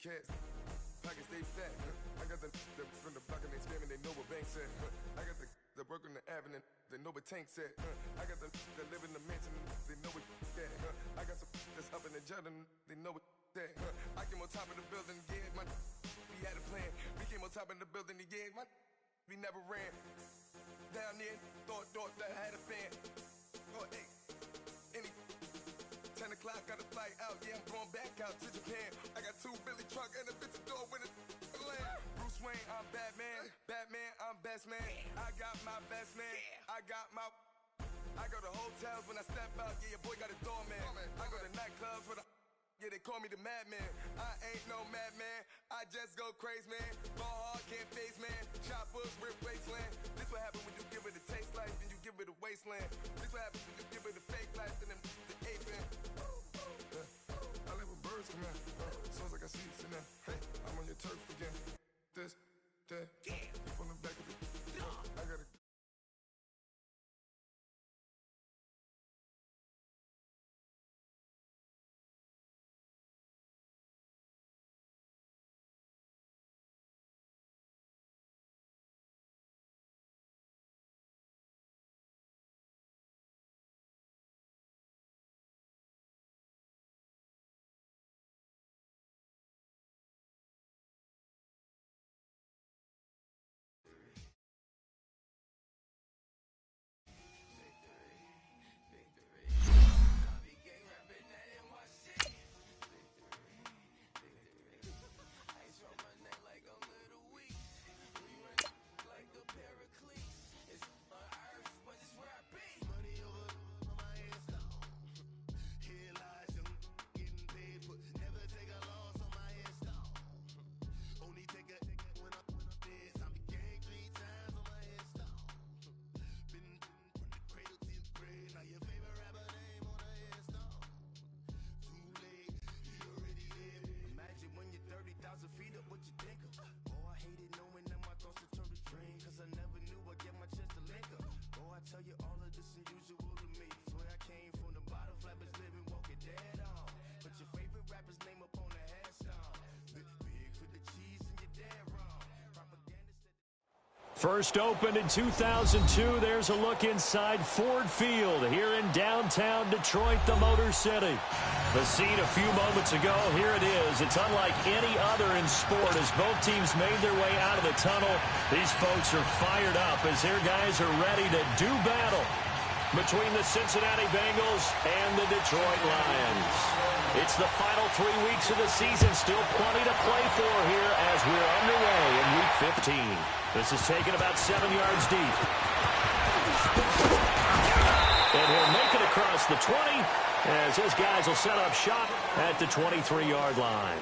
cats. Pockets stay fat. I got the from the block and they scamming, they know what bank said. I got the work on the avenue, they know what tank said. I got the live in the mansion, they know what that. I got some that's up in the Jordan, they know what that. I came on top of the building, yeah, we had a plan. We came on top of the building, yeah, we never ran. Down there, thought that I had a fan. Oh, hey, any 10 o'clock, got a flight out, yeah, I'm going back out to Japan. I got 2 Billy truck and a bitch door with a land. Bruce Wayne, I'm Batman. Batman, I'm best man. I got my best man. I go to hotels when I step out, yeah, your boy got a doorman. I go to nightclubs with yeah, they call me the madman. I ain't no madman, I just go crazy, man. Ball hard, can't face, man. Choppers, rip wasteland. This what happen when you give it a taste life, then you give it a wasteland. This what happens when you give it a fake life, then the ape man. I live with birds come out. Sounds like I see it now. Hey, I'm on your turf again. This, that, you from the back of the I gotta First opened in 2002, there's a look inside Ford Field here in downtown Detroit, the Motor City. The scene a few moments ago, here it is. It's unlike any other in sport as both teams made their way out of the tunnel. These folks are fired up as their guys are ready to do battle between the Cincinnati Bengals and the Detroit Lions. It's the final 3 weeks of the season, still plenty to play for here as we're underway in Week 15. This is taken about 7 yards deep. And he'll make it across the 20 as his guys will set up shop at the 23-yard line.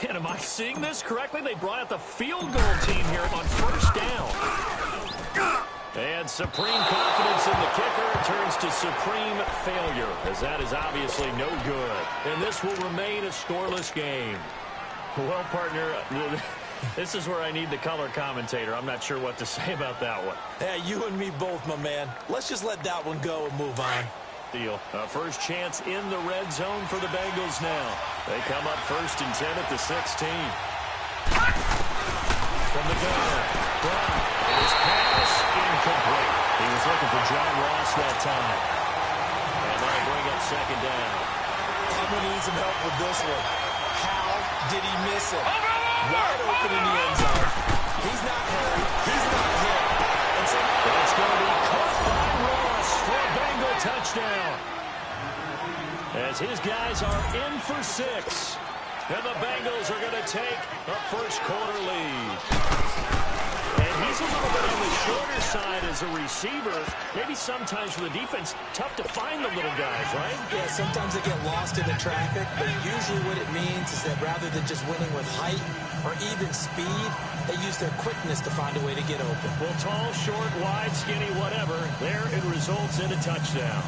And am I seeing this correctly? They brought out the field goal team here on first down. And supreme confidence in the kicker turns to supreme failure, as that is obviously no good. And this will remain a scoreless game. Well, partner, this is where I need the color commentator. I'm not sure what to say about that one. Hey, you and me both, my man. Let's just let that one go and move on. Deal. First chance in the red zone for the Bengals now. They come up 1st and 10 at the 16. From the gun, Brown. His pass incomplete. He was looking for John Ross that time. And that'll bring up 2nd down. I'm going to need some help with this one. How did he miss it? Wide open in the end zone. He's not hurt. He's not hit. And so that's going to be caught by Ross for a Bengal touchdown. As his guys are in for 6. And the Bengals are going to take a first-quarter lead. And he's a little bit on the shorter side as a receiver. Maybe sometimes for the defense, tough to find the little guys, right? Yeah, sometimes they get lost in the traffic, but usually what it means is that rather than just winning with height or even speed, they use their quickness to find a way to get open. Well, tall, short, wide, skinny, whatever, there it results in a touchdown.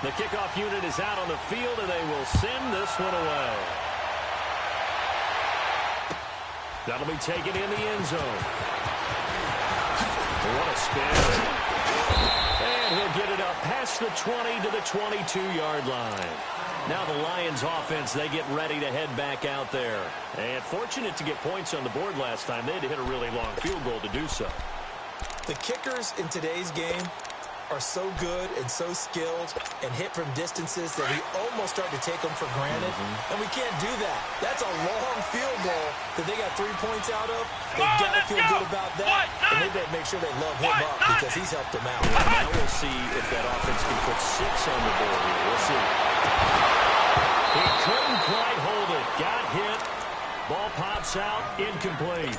The kickoff unit is out on the field, and they will send this one away. That'll be taken in the end zone. What a spin. And he'll get it up past the 20 to the 22-yard line. Now the Lions offense, they get ready to head back out there. And fortunate to get points on the board last time. They had to hit a really long field goal to do so. The kickers in today's game are so good and so skilled and hit from distances that we almost start to take them for granted. And we can't do that. That's a long field goal that they got 3 points out of. They've got to feel good about that. And they better make sure they love him up because he's helped them out. Now we'll see if that offense can put 6 on the board here. We'll see. He couldn't quite hold it. Got hit. Ball pops out. Incomplete.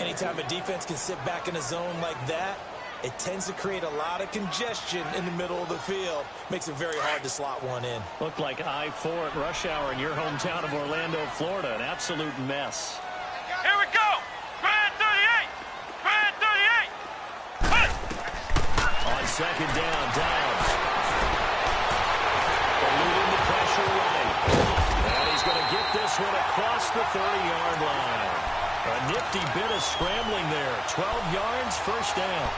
Anytime a defense can sit back in a zone like that, it tends to create a lot of congestion in the middle of the field. Makes it very hard to slot one in. Looked like I-4 at rush hour in your hometown of Orlando, Florida. An absolute mess. Here we go. Grand 38. Grand 38. Hey. On second down, Downs. Eluding the pressure right. And he's going to get this one across the 30-yard line. A nifty bit of scrambling there. 12 yards, first down.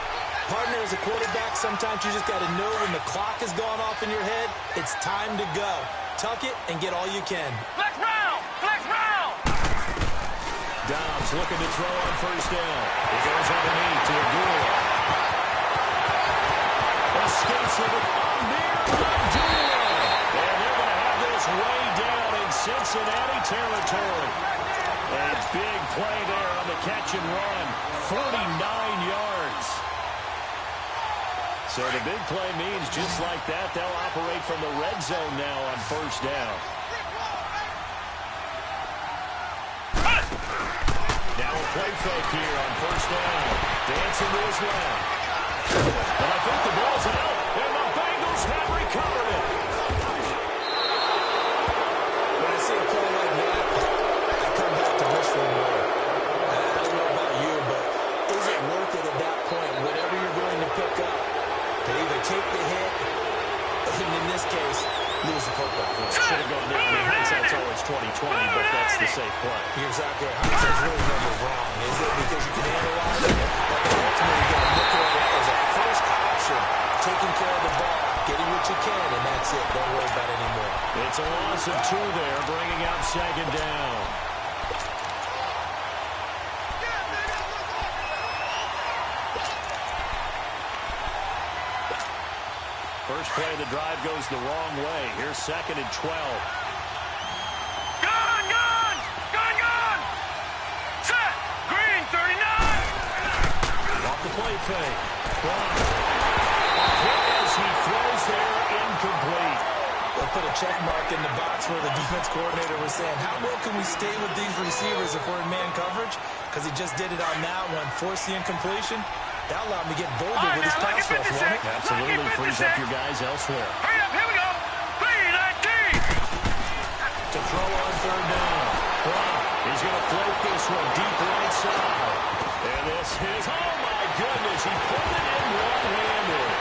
Partner, as a quarterback, sometimes you just got to know when the clock has gone off in your head, it's time to go. Tuck it and get all you can. Flex round. Flex round. Dobbs looking to throw on first down. He goes underneath to Agula. Escapes with it. Near Agula. And they're going to have this way down in Cincinnati territory. A big play there on the catch and run. 49 yards. So the big play means just like that, they'll operate from the red zone now on first down. Now a play fake here on first down. Dancing to his left. And I think the ball's out, and the Bengals have recovered it. When I see a play like that, I come back to wishful more. I don't know about you, but is it worth it at that point, whatever you're going to pick up, to either take the hit, and in this case, lose the football? Should have gone down. I mean, hindsight's always 20/20, but that's the safe play. You're exactly right. Hindsight's really never wrong. Is it because you can analyze it? But ultimately, you got to look at it as a first option, taking care of the ball, getting what you can, and that's it. Don't worry about it anymore. It's a loss of 2 there, bringing out second down. First play of the drive goes the wrong way. Here's second and 12. Gun, gun. Gun, gun. Set. Green 39. Off the play fake. As he throws there, incomplete. They'll put a check mark in the box where the defense coordinator was saying, how well can we stay with these receivers if we're in man coverage? Because he just did it on that one, forced the incompletion. That allowed him to get bolder with his pass rush, won't it? Absolutely frees up your guys elsewhere. Hurry up, here we go. 319. To throw on third down. He's going to float this one deep right side. And this is, oh my goodness, he pulled it in one-handed.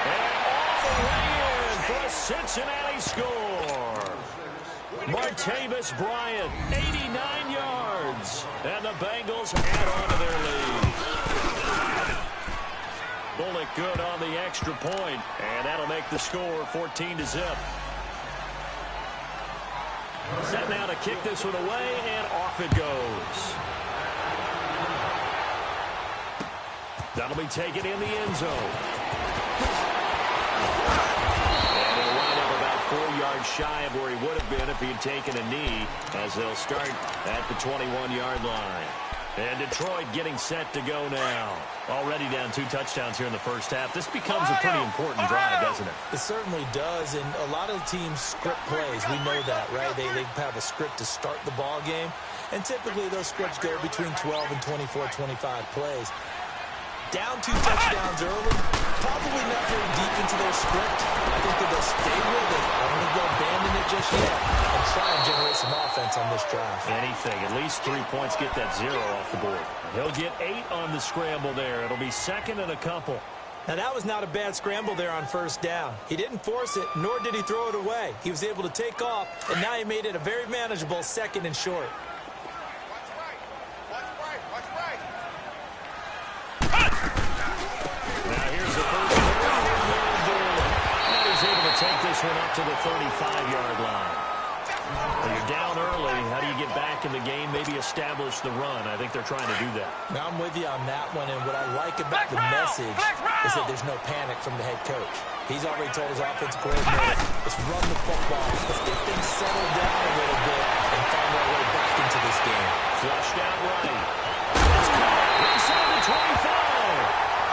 And all the way in for a Cincinnati score. Martavis Bryant, 89 yards. And the Bengals add on to their lead. Bullock good on the extra point, and that'll make the score 14-0. Set now to kick this one away, and off it goes. That'll be taken in the end zone. And it'll wind up about 4 yards shy of where he would have been if he had taken a knee, as they'll start at the 21-yard line. And Detroit getting set to go now. Already down 2 touchdowns here in the first half. This becomes a pretty important drive, doesn't it? It certainly does, and a lot of teams script plays. We know that, right? They have a script to start the ball game, and typically those scripts go between 12 and 24, 25 plays. Down 2 touchdowns early, probably not very deep into their script. I think that they'll stay with it. I don't think they'll abandon it just yet and try and generate some offense on this drive. Anything. At least 3 points, get that 0 off the board. He'll get 8 on the scramble there. It'll be second and a couple. Now, that was not a bad scramble there on first down. He didn't force it, nor did he throw it away. He was able to take off, and now he made it a very manageable 2nd and short. Now here's the first and he's able to take this one up to the 35-yard line. When you're down early, how do you get back in the game, maybe establish the run? I think they're trying to do that. Now, I'm with you on that one, and what I like about the message is that there's no panic from the head coach. He's already told his offensive coordinator, let's run the football, let's get things settled down a little bit and find our way back into this game. Flushed out right. It's caught inside the 25.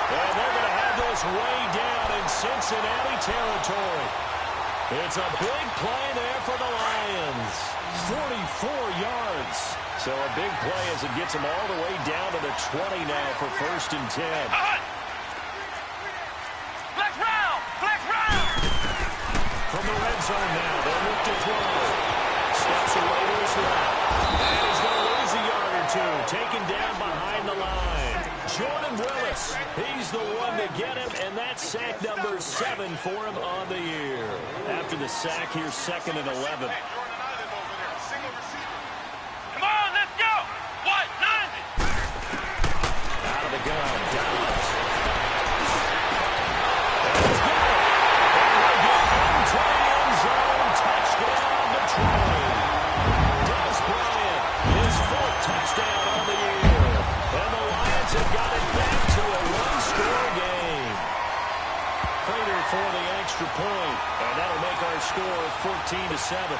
And they're going to have this way down in Cincinnati territory. It's a big play there for the Lions. 44 yards. So a big play as it gets them all the way down to the 20 now for 1st and 10. Flex round! Flex round! From the red zone now, they'll look to throw. Steps away to his left. And he's going to lose a yard or two. Taken down behind the line. Jordan Willis, he's the one to get him, and that's sack number 7 for him on the year. After the sack, here's 2nd and 11. Come on, let's go! What? 90! Out of the gun, Dallas. Into the end zone, touchdown Detroit. Des Bryant, his 4th touchdown on the year. And the Lions have got it back to a one-score game. Prater for the extra point, and that'll make our score 14-7.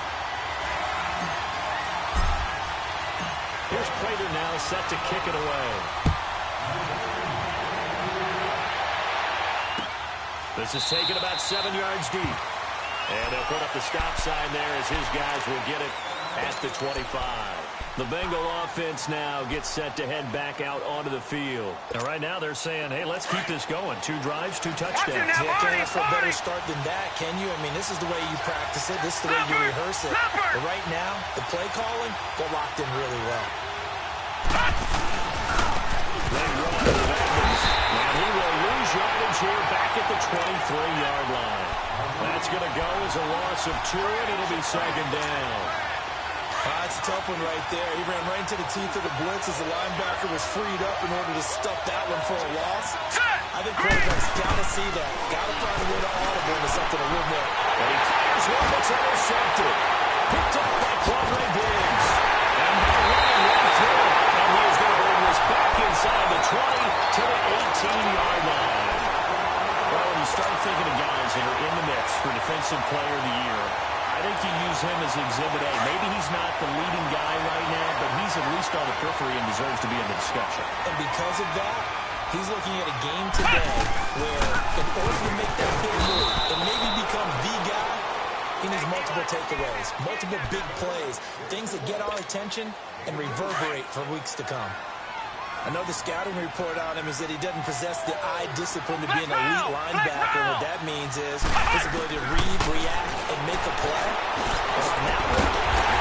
Here's Prater now set to kick it away. This is taken about 7 yards deep. And they'll put up the stop sign there as his guys will get it at the 25. The Bengal offense now gets set to head back out onto the field. And right now they're saying, hey, let's keep this going. 2 drives, 2 touchdowns. Yeah, can't ask for a better start than that, can you? I mean, this is the way you practice it. This is the way you rehearse it. But right now, the play calling, they're locked in really well. They run the Bengals. And he will lose yardage here back at the 23-yard line. That's going to go as a loss of 2, and it'll be 2nd down. That's a tough one right there. He ran right into the teeth of the blitz as the linebacker was freed up in order to stuff that one for a loss. I think quarterbacks got to see that. Got to find a way to audible into something a little more. And he fires one that's intercepted. Picked up by Clovery Diggs. And they're running right through it. And he is going to bring this back inside the 20 to the 18-yard line. Well, when you start thinking of guys that are in the mix for Defensive Player of the Year, I think you use him as Exhibit A. Maybe he's not the leading guy right now, but he's at least on the periphery and deserves to be in the discussion. And because of that, he's looking at a game today where in order to make that big move and maybe become the guy, he needs multiple takeaways, multiple big plays, things that get our attention and reverberate for weeks to come. I know the scouting report on him is that he doesn't possess the eye discipline to be an elite linebacker. And what that means is his ability to read, react, and make a play. Well, on that one,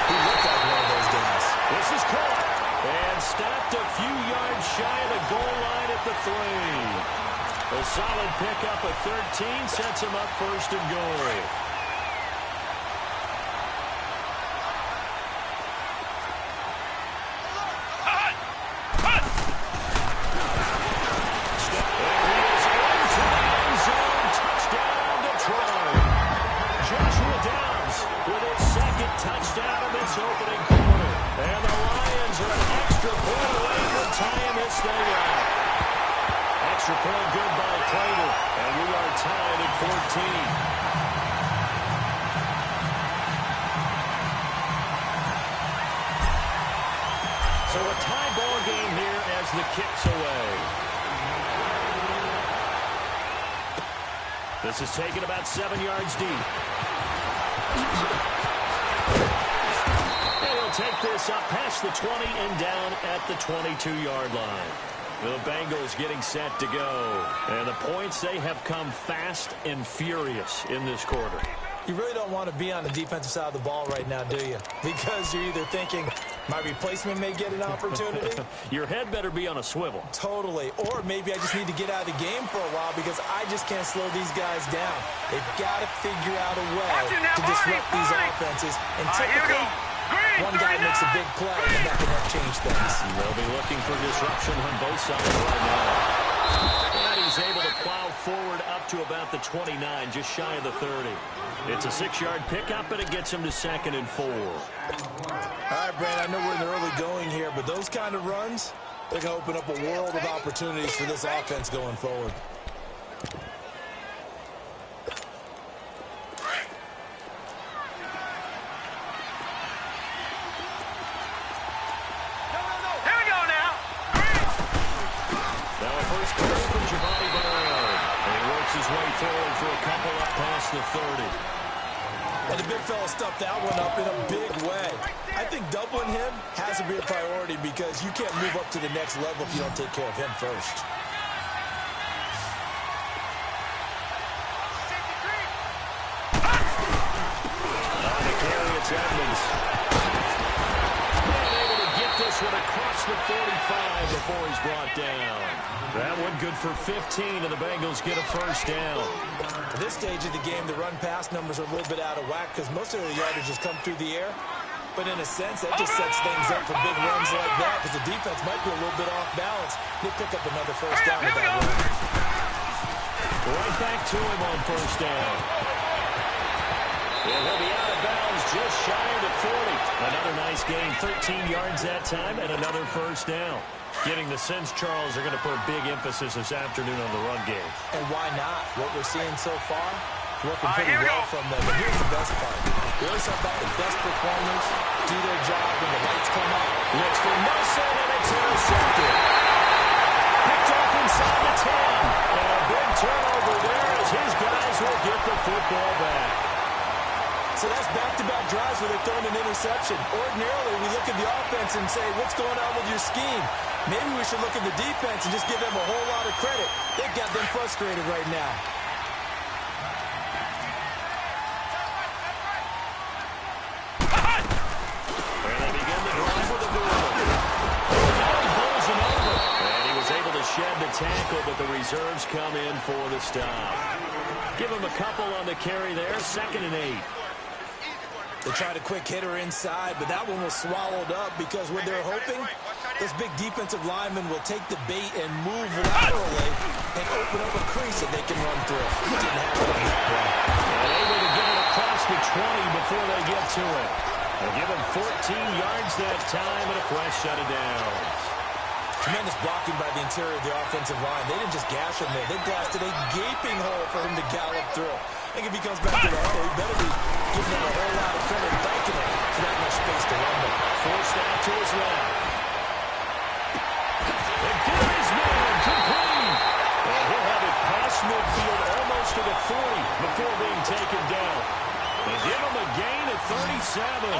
he looked like one of those guys. This is caught and stopped a few yards shy of the goal line at the 3. A solid pickup of 13 sets him up 1st and goal. Touchdown in this opening quarter. And the Lions are an extra point away from tying this thing up. Extra point good by Prater. And we are tied at 14. So a tie ball game here as the kick's away. This is taken about 7 yards deep. Take this up past the 20 and down at the 22-yard line. The Bengals getting set to go. And the points, they have come fast and furious in this quarter. You really don't want to be on the defensive side of the ball right now, do you? Because you're either thinking, my replacement may get an opportunity. Your head better be on a swivel. Totally. Or maybe I just need to get out of the game for a while because I just can't slow these guys down. They've got to figure out a way to disrupt these offenses. And typically, one guy makes a big play, and that can help change things. They'll be looking for disruption on both sides right now. And he's able to plow forward up to about the 29, just shy of the 30. It's a 6-yard pickup, and it gets him to 2nd and 4. All right, Brand, I know we're in the early going here, but those kind of runs, they're going to open up a world of opportunities for this offense going forward. The 30. And the big fella stuffed that one up in a big way. I think doubling him has to be a priority because you can't move up to the next level if you don't take care of him first. On the carry, it's Edmonds. And able to get this one across the 45 before he's brought down. That one good for 15, and the Bengals get a first down. At this stage of the game, the run-pass numbers are a little bit out of whack because most of the yardage has come through the air. But in a sense, that just sets things up for big runs like that because the defense might be a little bit off balance. They pick up another first down with that run. Right back to him on first down. And he'll be out of bounds just shy of the 40. Another nice gain, 13 yards that time, and another first down. Getting the sense, Charles, are going to put a big emphasis this afternoon on the run game. And why not? What we're seeing so far, working pretty well from them. But here's the best part. We always talk about the best performers do their job when the lights come on. Looks for Nelson, and it's intercepted. Picked off inside the 10. And a big turnover there as his guys will get the football back. So that's back-to-back drives where they're throwing an interception. Ordinarily, we look at the offense and say, what's going on with your scheme? Maybe we should look at the defense and just give them a whole lot of credit. They've got them frustrated right now. And they begin the drive with a goal. Now he pulls him over. And he was able to shed the tackle, but the reserves come in for the stop. Give him a couple on the carry there, 2nd and 8. They tried a quick hitter inside, but that one was swallowed up because what they're hoping, this big defensive lineman will take the bait and move laterally and open up a crease that they can run through. He didn't have it on that play. And able to get it across the 20 before they get to it. They'll give him 14 yards that time and a fresh set of downs. Tremendous blocking by the interior of the offensive line. They didn't just gash him there. They blasted a gaping hole for him to gallop through. I think if he comes back to the huddle, he better be giving them a whole lot of credit and thanking him for that much space to run with. Forced out to his left. And there is one, complete. And he'll have it past midfield almost to the 40 before being taken down. They give him a gain at 37.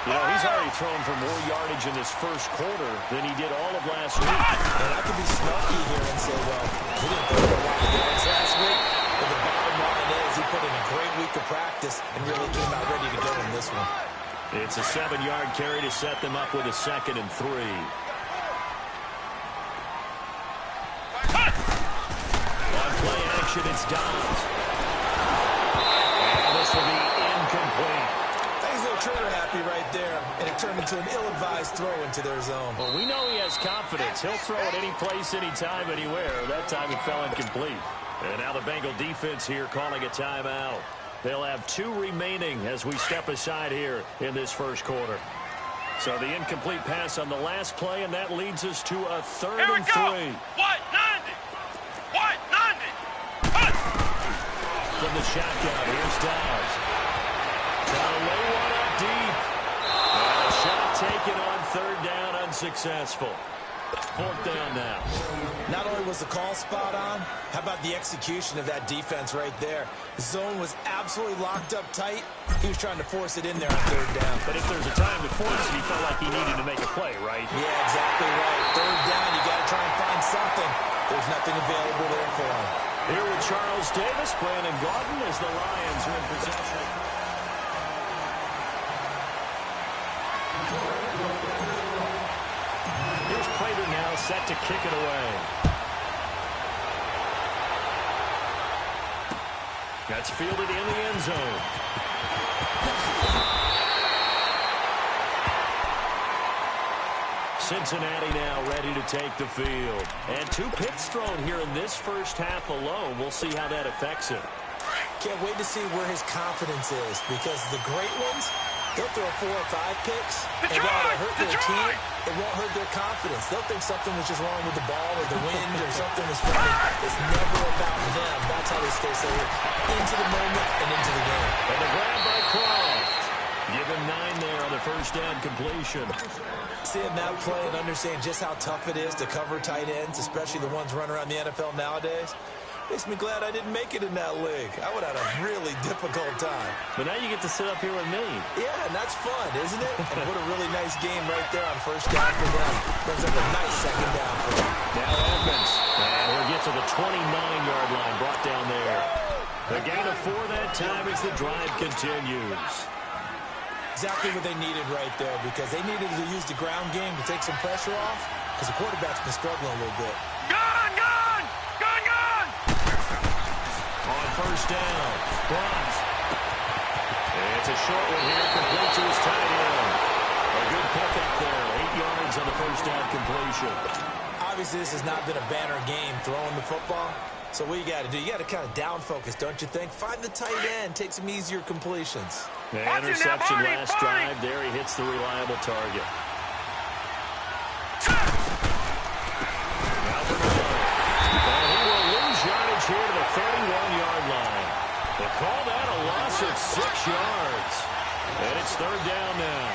You know, he's already thrown for more yardage in this first quarter than he did all of last week. And I could be snarky here and say, well, he didn't throw for a lot of yards last week. But the bottom line is he put in a great week of practice and really came out ready to go in this one. It's a 7-yard carry to set them up with a 2nd and 3. On play action, it's Downs. And this will be incomplete. Things look trigger happy right there, and it turned into an ill-advised throw into their zone. Well, we know he has confidence. He'll throw it any place, anytime, anywhere. That time it fell incomplete. And now the Bengal defense here calling a timeout. They'll have 2 remaining as we step aside here in this first quarter. So the incomplete pass on the last play, and that leads us to a 3rd and 3. What? 90! What? 90! From the shotgun, here's Downs. Trying to lay one up deep. And a shot taken on 3rd down, unsuccessful. 4th down now. Not only was the call spot on, how about the execution of that defense right there? The zone was absolutely locked up tight. He was trying to force it in there on 3rd down. But if there's a time to force it, he felt like he needed to make a play, right? Yeah, exactly right. 3rd down, you got to try and find something. There's nothing available there for him. Here with Charles Davis, Brandon Gordon, as the Lions are in possession. Here's Prater now set to kick it away. That's fielded in the end zone. Cincinnati now ready to take the field. And 2 picks thrown here in this first half alone. We'll see how that affects him. Can't wait to see where his confidence is, because the great ones, they'll throw 4 or 5 picks, and while it hurt their team, it won't hurt their confidence. They'll think something was just wrong with the ball or the wind or something was funny. It's never about them. That's how they stay so into the moment and into the game. And the grab by Croft. Give him 9 there on the first down completion. Seeing that play and understand just how tough it is to cover tight ends, especially the ones running around the NFL nowadays, makes me glad I didn't make it in that league. I would have had a really difficult time. But now you get to sit up here with me. Yeah, and that's fun, isn't it? And what a really nice game right there on first down for them. Brings up a nice second down for them. Now Edmonds. And he'll get to the 29-yard line, brought down there. The gain of 4 that time as the drive continues. Exactly what they needed right there, because they needed to use the ground game to take some pressure off, because the quarterback's been struggling a little bit. Gun, gun! Gun, gun! On first down, Bronx. It's a short one here, complete to his tight end. A good pickup there, 8 yards on the first down completion. Obviously, this has not been a banner game throwing the football. So what you got to do, you got to kind of down focus, don't you think? Find the tight end, take some easier completions. The interception last drive. There he hits the reliable target. Now for and he will lose yardage here to the 31-yard line. They call that a loss of 6 yards. And it's third down now.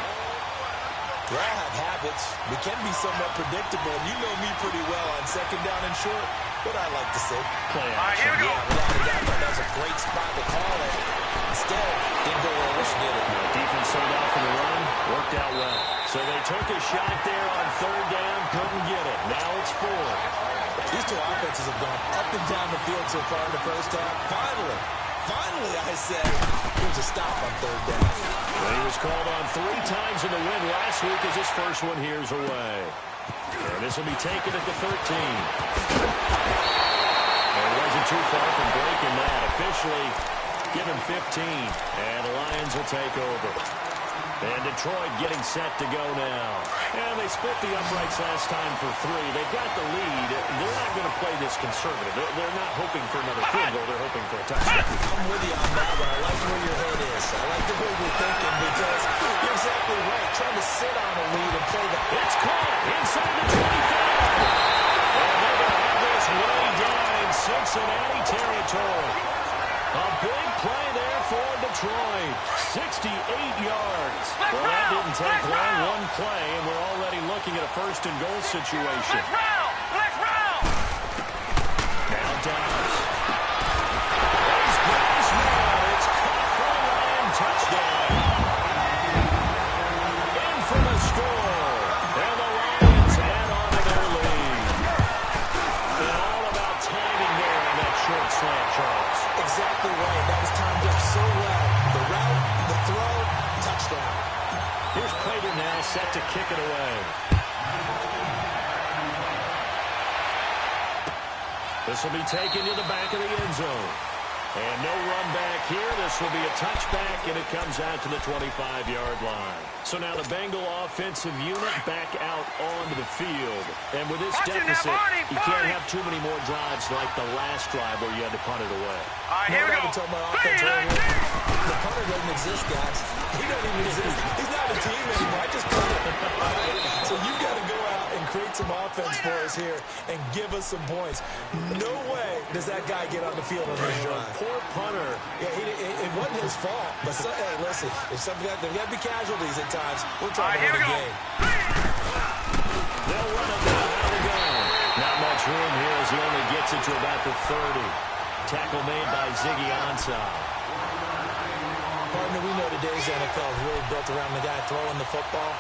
We all have habits. We can be somewhat predictable. You know me pretty well on second down and short. What I like to say. Play action. Here we go. Yeah, without a doubt, that was a great spot to call it. Instead, didn't go where I wish it did it. Defense sold out for the run. Worked out well. So they took a shot there on third down. Couldn't get it. Now it's 4. These 2 offenses have gone up and down the field so far in the first half. Finally, I said, here's a stop on third down. Well, he was called on 3 times in the win last week as his first one here's away. And this will be taken at the 13. And it wasn't too far from breaking that. Officially given 15. And the Lions will take over. And Detroit getting set to go now. And they split the uprights last time for 3. They've got the lead. They're not going to play this conservative. They're not hoping for another field goal. They're hoping for a touchdown. I'm with you on that one. I like where your head is. I like the way you're thinking, because you're exactly right. Trying to sit on a lead and play the... It's caught inside the 25. And they're going to have this way down in Cincinnati territory. A big play there for Detroit. 68 yards. Well, that didn't take long. One play, and we're already looking at a first and goal situation. Let's round! Now Downs. He's got his man. It's caught for a Lion touchdown. In for the score. And the Lions add on to their lead. And all about timing there on that short slant, Charles. Exactly right. That was timed up so well. The route, the throw, touchdown. Here's Prater now set to kick it away. This will be taken to the back of the end zone. And no run back here. This will be a touchback, and it comes out to the 25-yard line. So now the Bengal offensive unit back out onto the field. And with this deficit, you can't have too many more drives like the last drive where you had to punt it away. All right, here we go. Tell my offense right here. The punter doesn't exist, guys. He doesn't even exist. He's not a team anymore. I just put it. So you've got to go out and create some offense for us here and give us some points. No way does that guy get on the field on this drive. Poor punter. Yeah, it wasn't his fault. But hey, listen, there's got to be casualties at times. We're trying to win the game. They'll run it down. How they go? Not much room here as he only gets it to about the 30. Tackle made by Ziggy Ansah. Partner, we know today's NFL is really built around the guy throwing the football.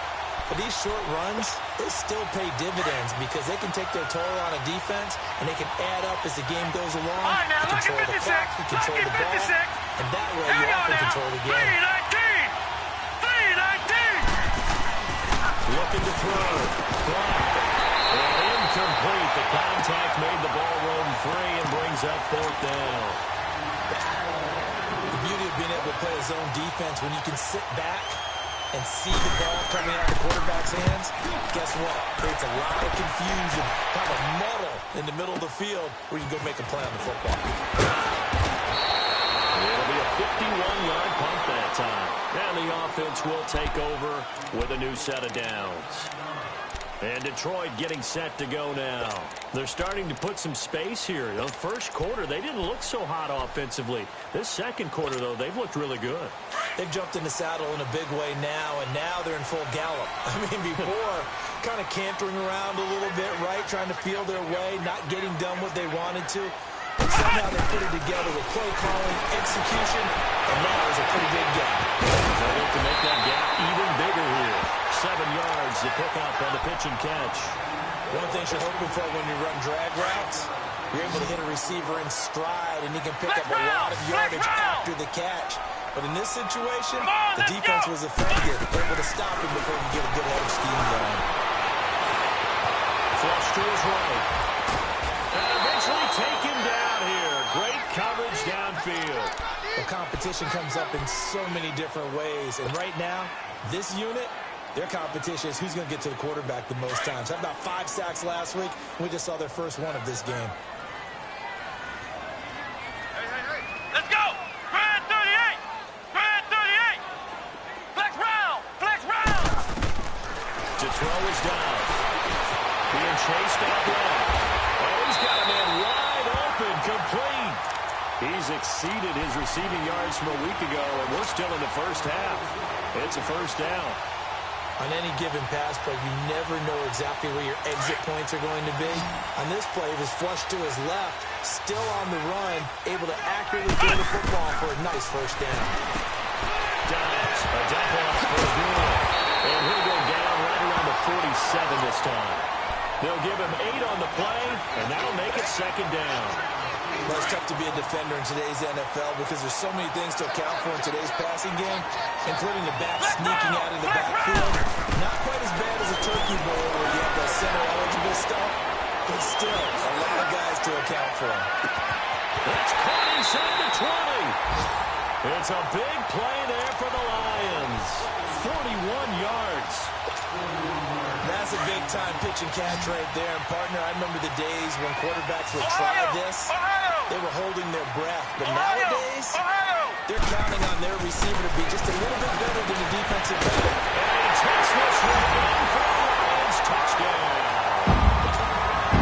But these short runs, they still pay dividends because they can take their toll on a defense, and they can add up as the game goes along. All right, now, You control the clock, you control the ball, and that way you often control the game. 319! Looking to throw. Blocked. And incomplete. The contact made the ball roam free and brings up fourth down. The beauty of being able to play a zone defense when you can sit back and see the ball coming out of the quarterback's hands, guess what? Creates a lot of confusion, kind of muddle in the middle of the field where you can go make a play on the football. It'll be a 51-yard punt that time. And the offense will take over with a new set of downs. And Detroit getting set to go now. They're starting to put some space here. The first quarter, they didn't look so hot offensively. This second quarter, though, they've looked really good. They've jumped in the saddle in a big way now, and now they're in full gallop. I mean, before, kind of cantering around a little bit, right, trying to feel their way, not getting done what they wanted to. But somehow they put it together with play calling, execution, and now there's a pretty big gap. They look to make that gap even bigger here. 7 yards to pick up on the pitch and catch. One thing you're hoping for when you run drag routes, you're able to hit a receiver in stride, and he can pick up a lot of yardage after the catch. But in this situation, the defense was effective, able to stop him before he could get a good head of steam going. Flush to his right. And eventually take him down here. Great coverage downfield. The competition comes up in so many different ways. And right now, this unit, their competition is who's going to get to the quarterback the most times. Had about 5 sacks last week. We just saw their first one of this game. Let's go! Grand 38! Grand 38! Flex round! Flex round! To throw is down. Being chased out left. Oh, he's got a man wide open, complete. He's exceeded his receiving yards from a week ago, and we're still in the first half. It's a first down. On any given pass play, you never know exactly where your exit points are going to be. On this play, it was flushed to his left, still on the run, able to accurately throw the football for a nice first down. Downs, a dump off for Buell. And he'll go down right around the 47 this time. They'll give him 8 on the play, and that'll make it second down. Well, it's tough to be a defender in today's NFL because there's so many things to account for in today's passing game, including the back sneaking out of the backfield. Not quite as bad as a turkey bowl where you have the center-eligible stuff, but still a lot of guys to account for. That's caught inside the 20. It's a big play there for the Lions. 41 yards. That's a big-time pitch and catch right there. And, partner, I remember the days when quarterbacks would try this. They were holding their breath. But nowadays, they're counting on their receiver to be just a little bit better than the defensive back. And he takes this one in for the Lions. Touchdown.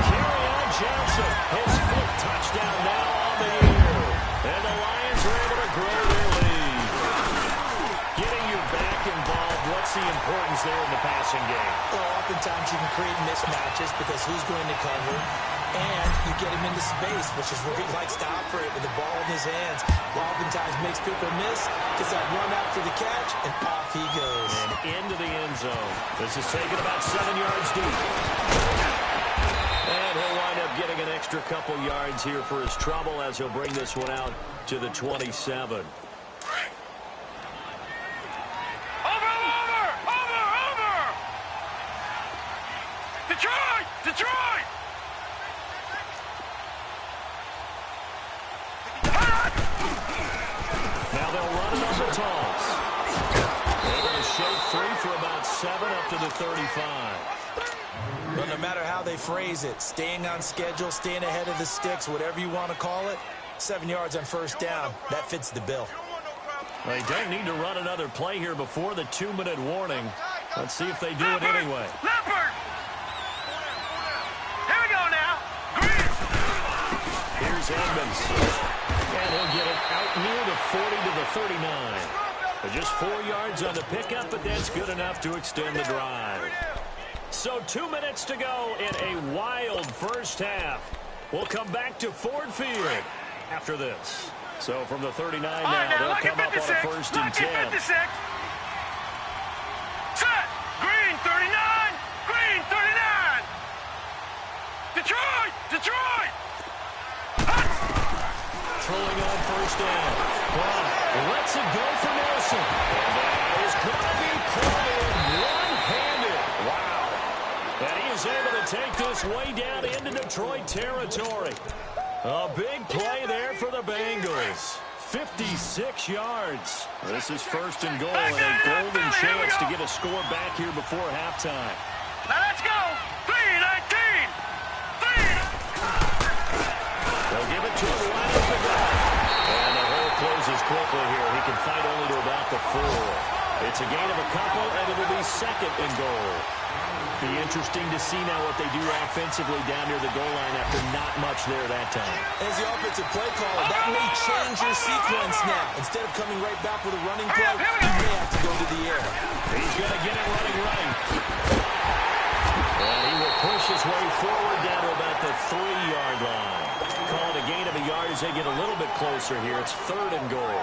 Kerryon Johnson, his 5th touchdown now on the year. And the Lions are able to grow their lead. Getting you back involved, what's the importance there in the passing game? Well, oftentimes you can create mismatches because who's going to cover, and you get him into space, which is where he likes to operate with the ball in his hands. Oftentimes makes people miss, gets that run after the catch, and off he goes. And into the end zone. This is taken about 7 yards deep. And he'll wind up getting an extra couple yards here for his trouble as he'll bring this one out to the 27. Detroit! Now they'll run it on the toss. Able to shake free for about 7 up to the 35. Well, no matter how they phrase it, staying on schedule, staying ahead of the sticks, whatever you want to call it, 7 yards on first down, that fits the bill. They don't need to run another play here before the 2-minute warning. Let's see if they do it anyway. Leopard! Here we go now. Here's Edmonds. And he'll get it out near the 40 to the 39. Just 4 yards on the pickup, but that's good enough to extend the drive. So 2 minutes to go in a wild first half. We'll come back to Ford Field after this. So from the 39 now, they'll come up on a 1st and 10. Set! Green 38! first down. Well, lets it go for Nelson. And that is going to be played one-handed. Wow. And he is able to take this way down into Detroit territory. A big play there for the Bengals. 56 yards. This is first and goal and a golden chance to get a score back here before halftime. Now let's go. 3-19. They'll give it to him right off the bat. And the hole closes quickly here. He can fight only to about the 4. It's a gain of a couple, and it'll be second and goal. Be interesting to see now what they do offensively down near the goal line after not much there that time. As the offensive play caller, that may change your sequence now. Instead of coming right back with a running play, you may have to go to the air. He's going to get it running right. And he will push his way forward down to about the 3-yard line. Call it a gain of a yard as they get a little bit closer here. It's third and goal.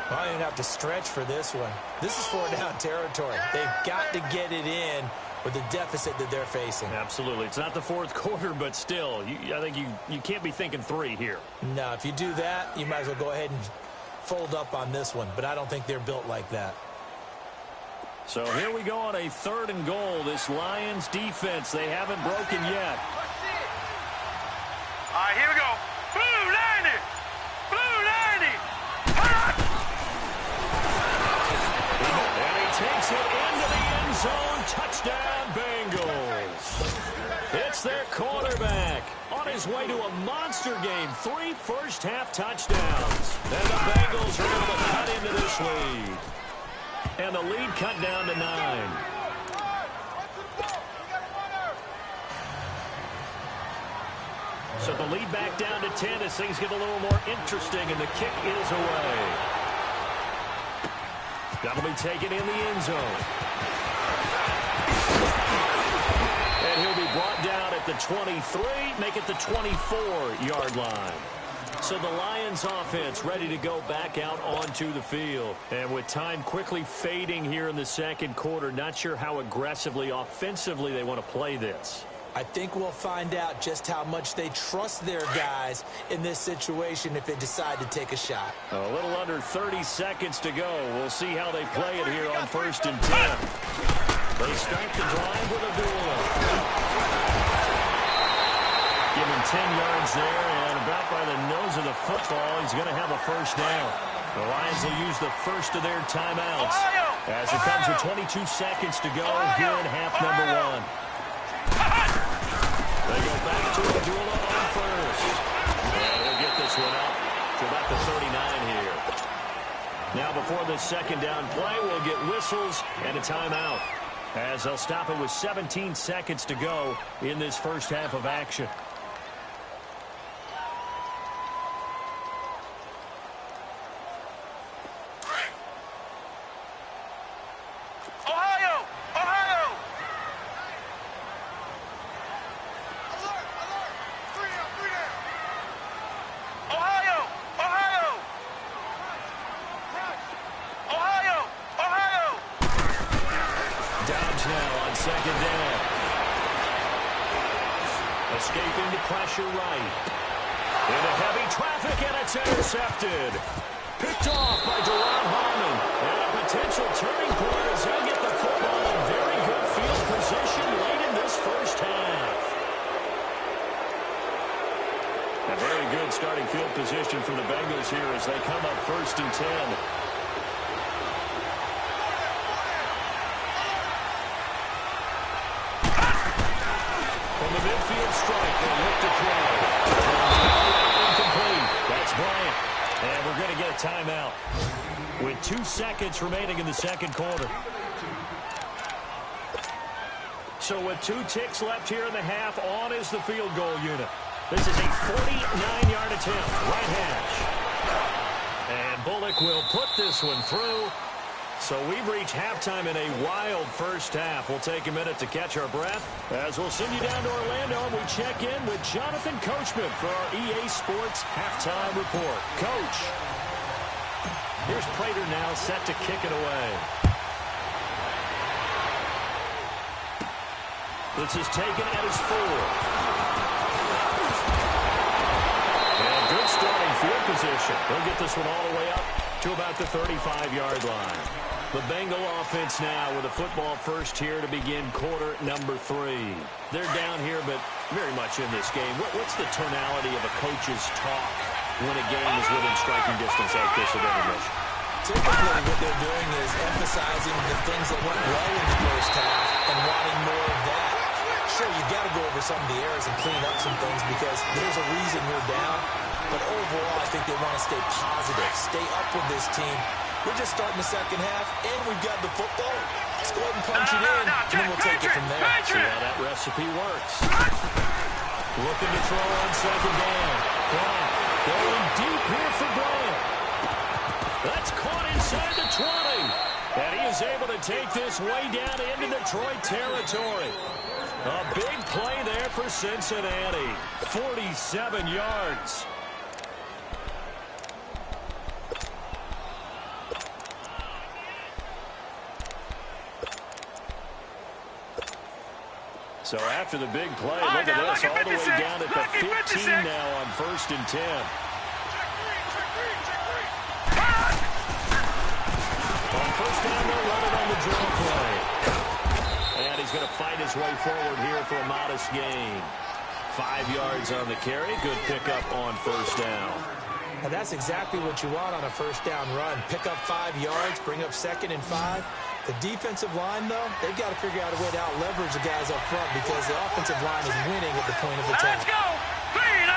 Well, you're going to have to stretch for this one. This is 4-down territory. They've got to get it in with the deficit that they're facing. Absolutely. It's not the fourth quarter, but still, I think you can't be thinking 3 here. No, if you do that, you might as well go ahead and fold up on this one, but I don't think they're built like that. So here we go on a third and goal. This Lions defense, they haven't broken yet. All right, here we go. Blue 90. Blue 90. And he takes it into the end zone. Touchdown, Bengals. It's their quarterback on his way to a monster game. 3 first-half touchdowns. And the Bengals are able to cut into this lead. And the lead cut down to 9. So the lead back down to 10 as things get a little more interesting, and the kick is away. That'll be taken in the end zone. And he'll be brought down at the 23, make it the 24-yard line. So the Lions offense ready to go back out onto the field. And with time quickly fading here in the second quarter, not sure how aggressively, offensively they want to play this. I think we'll find out just how much they trust their guys in this situation if they decide to take a shot. A little under 30 seconds to go. We'll see how they play it here on 1st and 10. They start the drive with a duel. Give him 10 yards there, and about by the nose of the football, he's going to have a first down. The Lions will use the first of their timeouts as it comes with 22 seconds to go here in half number 1. They go back to a duel on first. And we'll get this one up to about the 39 here. Now before the second down play, we'll get whistles and a timeout, as they'll stop it with 17 seconds to go in this first half of action. Escaping the pressure right. Into heavy traffic, and it's intercepted. Picked off by Deron Harmon. And a potential turning point as they get the football in very good field position late in this first half. A very good starting field position for the Bengals here as they come up 1st and 10. Midfield strike, they look to throw. Incomplete. That's Bryant. And we're going to get a timeout with 2 seconds remaining in the second quarter. So with 2 ticks left here in the half, on is the field goal unit. This is a 49-yard attempt, right hash. And Bullock will put this one through. So we've reached halftime in a wild first half. We'll take a minute to catch our breath as we'll send you down to Orlando and we check in with Jonathan Coachman for our EA Sports Halftime Report. Coach, here's Prater now set to kick it away. This is taken at his 4. And good starting field position. He'll get this one all the way up to about the 35-yard line. The Bengal offense now with a football first here to begin quarter number 3. They're down here, but very much in this game. What's the tonality of a coach's talk when a game is within striking distance like this at intermission? Typically, what they're doing is emphasizing the things that went well in the first half and wanting more of that. Sure, you've got to go over some of the errors and clean up some things because there's a reason you're down. But overall, I think they want to stay positive, stay up with this team. We're just starting the second half, and we've got the football. Let's go ahead and punch it in, and then we'll take it from there. See how that recipe works. Looking to throw on second down. Bryant going deep here for Bryant. That's caught inside the 20. And he is able to take this way down into Detroit territory. A big play there for Cincinnati. 47 yards. So after the big play, look at this, all the way down at the 15 now on 1st and 10. On 1st down, they'll run it on the draw play. And he's going to fight his way forward here for a modest gain. 5 yards on the carry. Good pickup on 1st down. And that's exactly what you want on a 1st down run. Pick up 5 yards, bring up 2nd and 5. The defensive line, though, they've got to figure out a way to out-leverage the guys up front because the offensive line is winning at the point of attack. Let's go! 3-19!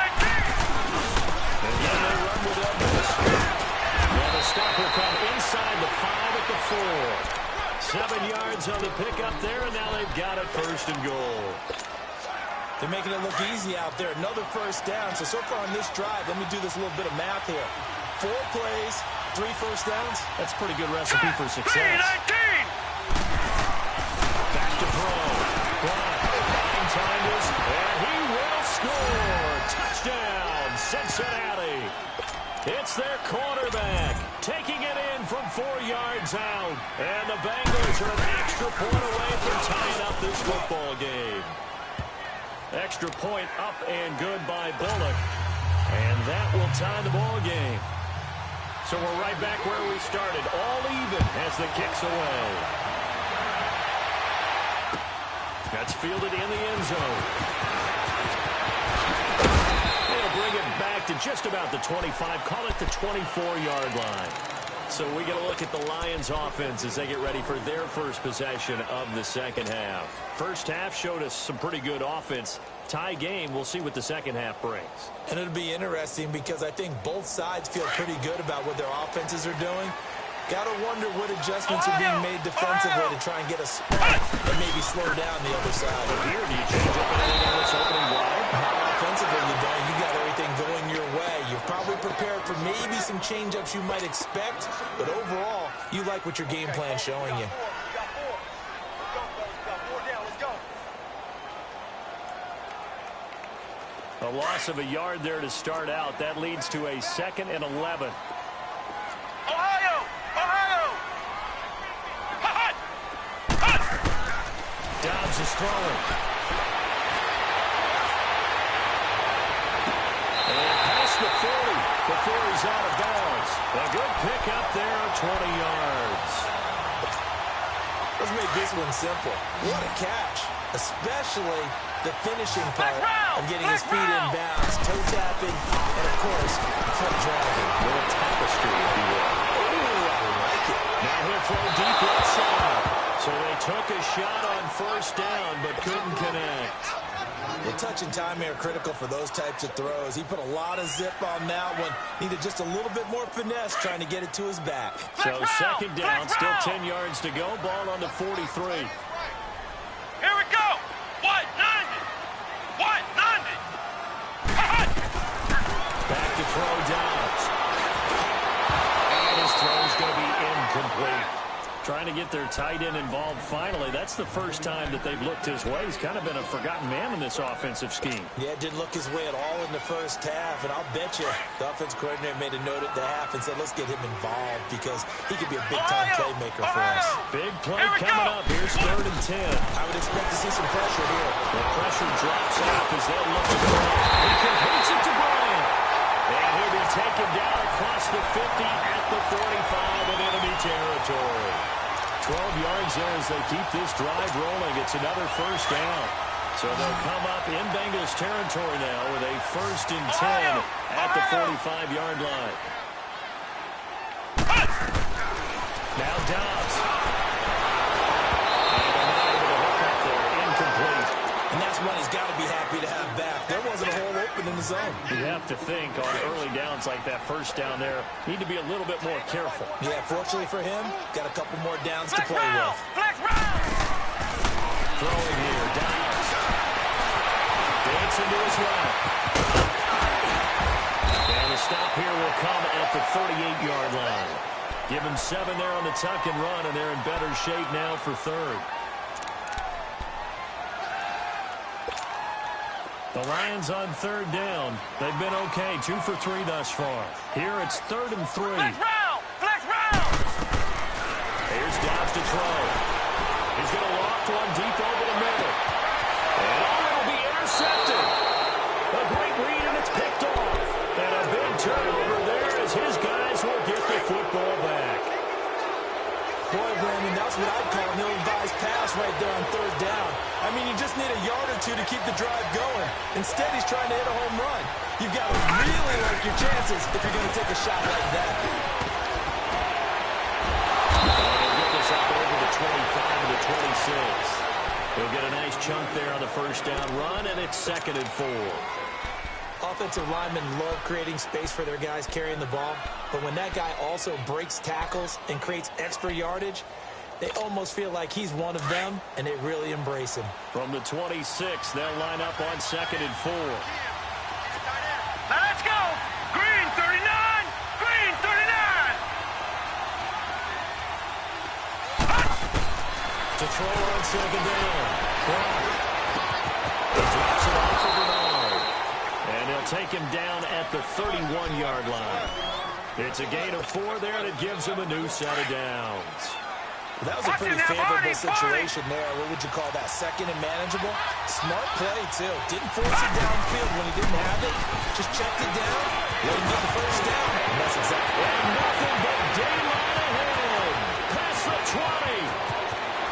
And then they run with Edmonds. Well, the stop will come inside the 5 at the 4. 7 yards on the pickup there, and now they've got it 1st and goal. They're making it look easy out there. Another 1st down. So far on this drive, let me do this little bit of math here. 4 plays, 3 1st downs. That's a pretty good recipe for success. 3-19! Back to throw. Bryant time this, and he will score. Touchdown, Cincinnati. It's their quarterback taking it in from 4 yards out. And the Bengals are an extra point away from tying up this football game. Extra point up and good by Bullock. And that will tie the ball game. So we're right back where we started, all even as the kick's away. That's fielded in the end zone. They'll bring it back to just about the 25, call it the 24-yard line. So we get a look at the Lions offense as they get ready for their first possession of the second half. First half showed us some pretty good offense. Tie game, we'll see what the second half brings. And it'll be interesting because I think both sides feel pretty good about what their offenses are doing. Got to wonder what adjustments are being made defensively to try and get a spread and maybe slow down the other side. Here, do you change up anything else opening wide? Not offensively, you don't. You got everything going your way. You're probably prepared for maybe some change-ups you might expect, but overall, you like what your game plan's showing you. A loss of a yard there to start out. That leads to a 2nd and 11. Ohio! Ohio! Hot! Hot! Dobbs is throwing. And past the 40 before he's out of bounds. A good pick up there, 20 yards. Let's make this one simple. What a catch, especially the finishing part of getting his feet in bounds, toe tapping, and of course, foot dragging. A little tapestry, if you will. Ooh, I like it. Now he'll throw deep inside. So they took a shot on 1st down, but couldn't connect. The touch and time are critical for those types of throws. He put a lot of zip on that one. Needed just a little bit more finesse trying to get it to his back. So 2nd down, still 10 yards to go. Ball on the 43. Here we go! What? 90! What? 90! Hot! Back to throw Dobbs. And his throw's going to be incomplete. Trying to get their tight end involved finally. That's the first time that they've looked his way. He's kind of been a forgotten man in this offensive scheme. Yeah, didn't look his way at all in the first half, and I'll bet you the offense coordinator made a note at the half and said, let's get him involved because he could be a big-time playmaker for us. Big play coming up. Here's 3rd and 10. I would expect to see some pressure here. The pressure drops off as they'll look at the ball. He completes it to Bryant. And And he'll be taken down across the 50 at the 45 in enemy territory. 12 yards there as they keep this drive rolling. It's another first down. So they'll come up in Bengals territory now with a 1st and 10 at the 45-yard line. Now Dobbs. And they're not able to hook up there. Incomplete. And that's one he's got to be happy to have back. There wasn't a hole open in the zone. You have to think on early downs like that first down there, need to be a little bit more careful. Yeah, fortunately for him, got a couple more downs to play with. Throwing here, Dobbs. Dancing to his right. And the stop here will come at the 38-yard line. Give him 7 there on the tuck and run, and they're in better shape now for 3rd. The Lions on 3rd down. They've been okay, 2 for 3 thus far. Here it's 3rd and 3. Flex round! Here's Dobbs to throw. He's going to loft one deep over the middle. And it'll be intercepted. A great read, and it's picked off. And a big turnover there as his guys will get the football back. Boy, Brandon, that's what I'd call an ill-advised pass right there on 3rd down. I mean, you just need a yard or 2 to keep the drive going. Instead, he's trying to hit a home run. You've got to really like your chances if you're going to take a shot like that. They'll get this up over the 25 to the 26. He'll get a nice chunk there on the first down run, and it's 2nd and 4. Offensive linemen love creating space for their guys carrying the ball, but when that guy also breaks tackles and creates extra yardage, they almost feel like he's one of them, and they really embrace him. From the 26, they'll line up on 2nd and 4. Now let's go! Green 39! Green 39! To throw on 2nd down. Drops it off of Bernard. And they'll take him down at the 31-yard line. It's a gain of 4 there, and it gives him a new set of downs. That was a pretty favorable situation there. What would you call that? 2nd and manageable? Smart play, too. Didn't force it downfield when he didn't have it. Just checked it down, let him get the first down. And that's exactly And nothing but daylight ahead. Past the 20.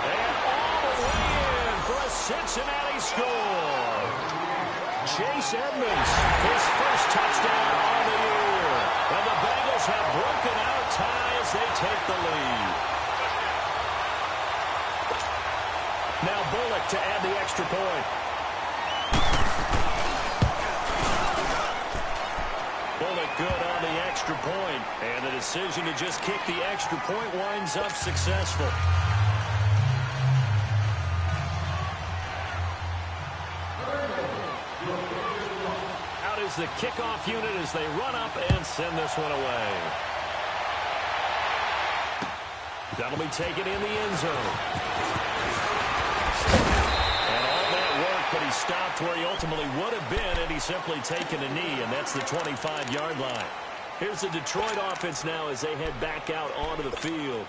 And all the way in for a Cincinnati score. Chase Edmonds, his first touchdown on the year. And the Bengals have broken out tie as they take the lead. Now Bullock to add the extra point. Bullock good on the extra point. And the decision to just kick the extra point winds up successful. Out is the kickoff unit as they run up and send this one away. That'll be taken in the end zone. But he stopped where he ultimately would have been, and he's simply taken a knee, and that's the 25-yard line. Here's the Detroit offense now as they head back out onto the field.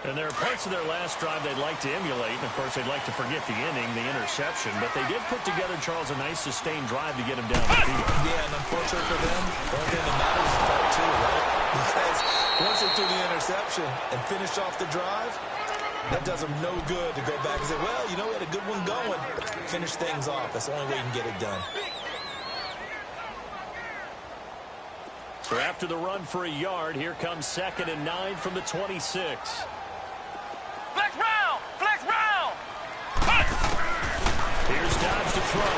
And there are parts of their last drive they'd like to emulate, and, of course, they'd like to forget the inning, the interception. But they did put together, Charles, a nice sustained drive to get him down the field. Yeah, and unfortunately for them, the only thing that matters is part 2, right? Because once they threw the interception and finished off the drive, that does them no good to go back and say, well, you know, we had a good one going. Finish things off. That's the only way you can get it done. So after the run for a yard, here comes 2nd and 9 from the 26. Flex round! Flex round! Here's Dobbs to throw.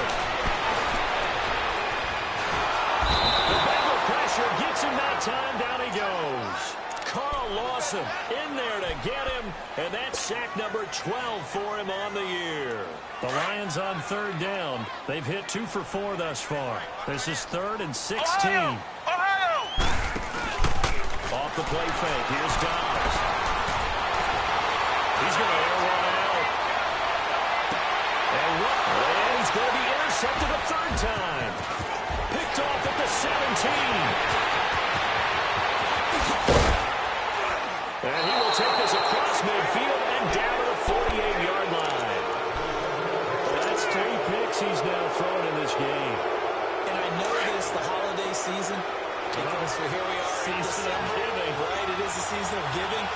The Bengal pressure gets him that time. Down he goes. Carl Lawson in there to get him, and that's sack number 12 for him on the year. The Lions on 3rd down. They've hit 2 for 4 thus far. This is 3rd and 16. Ohio! Off the play fake. Here's Dobbs. He's going to air one out. And he's going to be intercepted a 3rd time. Picked off at the 17. And he will take this across midfield and down to the 48-yard line. Well, that's 3 picks he's now thrown in this game. And I know this, the holiday season, So here we are. Season of giving. Right, it is the season of giving.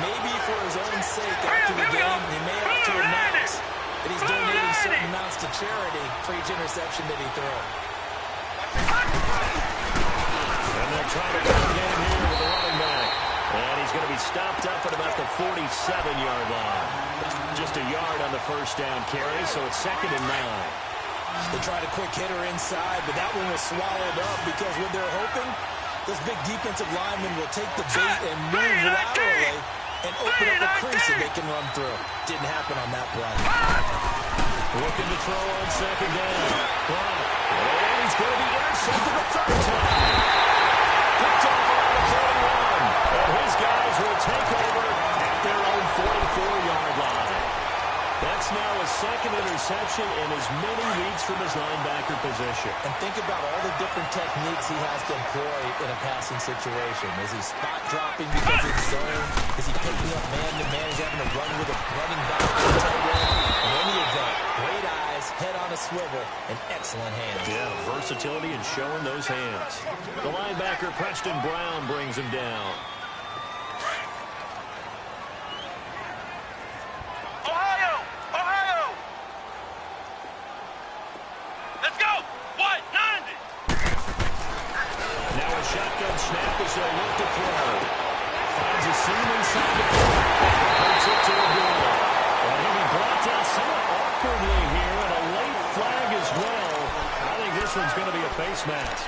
Maybe for his own sake after the game, he may have to announce that he's donating certain amounts to charity for each interception that he throws. And they'll try to run game here with the running back. And he's going to be stopped up at about the 47-yard line. Just a yard on the first down carry, so it's 2nd and 9. They tried a quick hitter inside, but that one was swallowed up because what they're hoping, this big defensive lineman will take the bait and move laterally and open up a crease that they can run through. Didn't happen on that play. Looking to throw on 2nd down. And he's going to be intercepted the 3rd time. Picked off around the 31. And his guys will take over at their own 44-yard line. That's now a 2nd interception in as many weeks from his linebacker position. And think about all the different techniques he has to employ in a passing situation. Is he spot dropping because it's zone? Is he picking up man-to-man? He's having to run with a running back. In any event, great eyes, head on a swivel, and excellent hands. Yeah, versatility and showing those hands. The linebacker, Preston Brown, brings him down. Shotgun snap as they'll look to throw. Finds a seam inside the play. Puts it to a goal. And he'll be brought down somewhat awkwardly here, and a late flag as well. I think this one's going to be a face mask.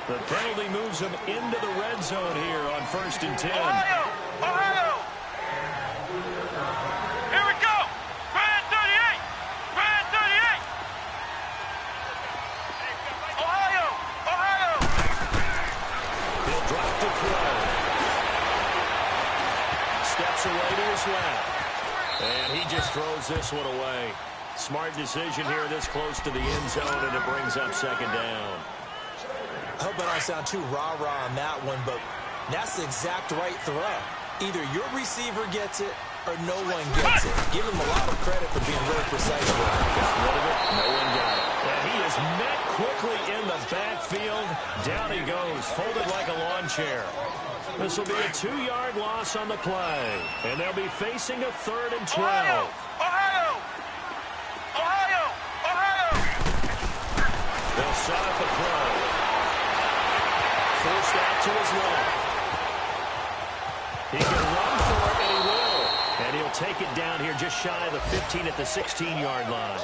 The penalty moves him into the red zone here on 1st and 10. Ohio! Here we go! Brand 38! Brand 38! Ohio! He'll drop the throw. Steps away to his left. And he just throws this one away. Smart decision here this close to the end zone, and it brings up 2nd down. I hope I don't sound too rah-rah on that one, but that's the exact right throw. Either your receiver gets it or no one gets it. Give him a lot of credit for being really precise with it. Got rid of it. No one got it. And he is met quickly in the backfield. Down he goes, folded like a lawn chair. This will be a 2-yard loss on the play. And they'll be facing a 3rd and 12. Ohio! They'll set up a throw. Forced out to his left. He can run for it, and he will. And he'll take it down here just shy of the 15 at the 16-yard line.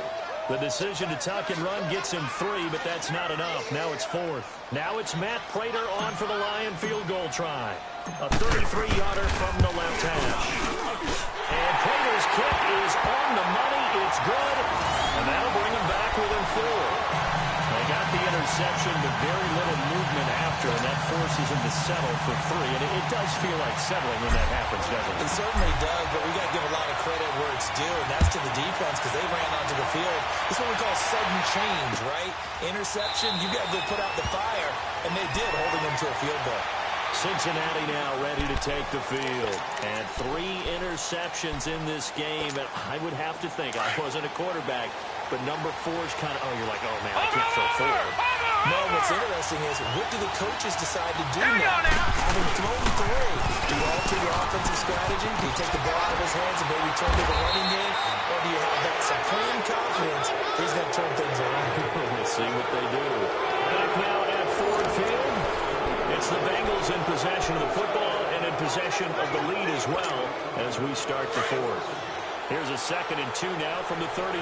The decision to tuck and run gets him 3, but that's not enough. Now it's 4th. Now it's Matt Prater on for the Lion field goal try. A 33-yarder from the left hash. And Prater's kick is on the money. It's good. And that'll bring him back within 4. They got the interception, but very little movement after, and that forces him to settle for 3. And it does feel like settling when that happens, doesn't it? It certainly does, but we got to give a lot of credit where it's due, and that's to the defense because they ran onto the field. This is what we call sudden change, right? Interception, you got to go put out the fire, and they did, holding them to a field goal. Cincinnati now ready to take the field. And 3 interceptions in this game. And I would have to think, I wasn't a quarterback, but number 4 is kind of, you're like, oh, man, I can't throw 4. No, what's interesting is, what do the coaches decide to do now? Having thrown 3, do you alter your offensive strategy? Do you take the ball out of his hands and maybe turn to the running game? Or do you have that supreme confidence he's going to turn things around? We'll see what they do. Back now at Ford Field. It's the Bengals in possession of the football and in possession of the lead as well as we start the 4th. Here's a 2nd and 2 now from the 33.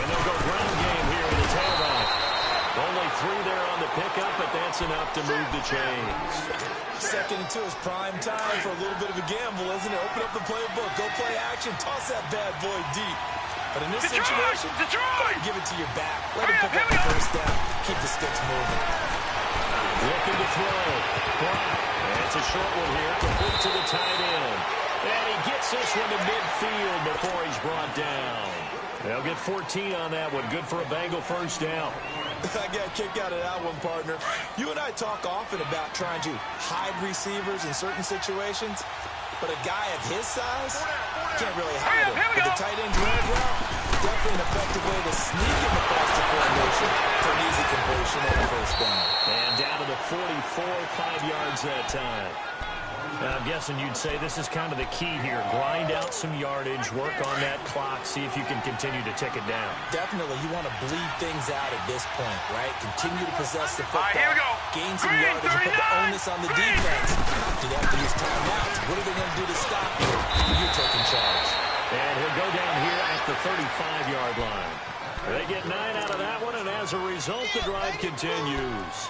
And they'll go ground game here in the tailback. Only 3 there on the pickup, but that's enough to move the chains. 2nd and 2 is prime time for a little bit of a gamble, isn't it? Open up the playbook, go play action, toss that bad boy deep. But in this situation, go and give it to your back. Let him pick up the first down. Keep the sticks moving. Looking to throw. And it's a short one here, complete to the tight end. And he gets this one to midfield before he's brought down. They'll get 14 on that one. Good for a Bengal first down. I got a kick out of that one, partner. You and I talk often about trying to hide receivers in certain situations, but a guy of his size can't really hide him. But the tight end drag route, definitely an effective way to sneak in the faster formation for an easy completion and a first down. And down to the 44, 5 yards that time. I'm guessing you'd say this is kind of the key here. Grind out some yardage, work on that clock, see if you can continue to tick it down. Definitely, you want to bleed things out at this point, right? Continue to possess the football, here we go. gain some yardage, and put the onus on the defense. Do they have to use timeouts? What are they going to do to stop you? You're taking charge. And he'll go down here at the 35-yard line. They get 9 out of that one, and as a result, the drive continues.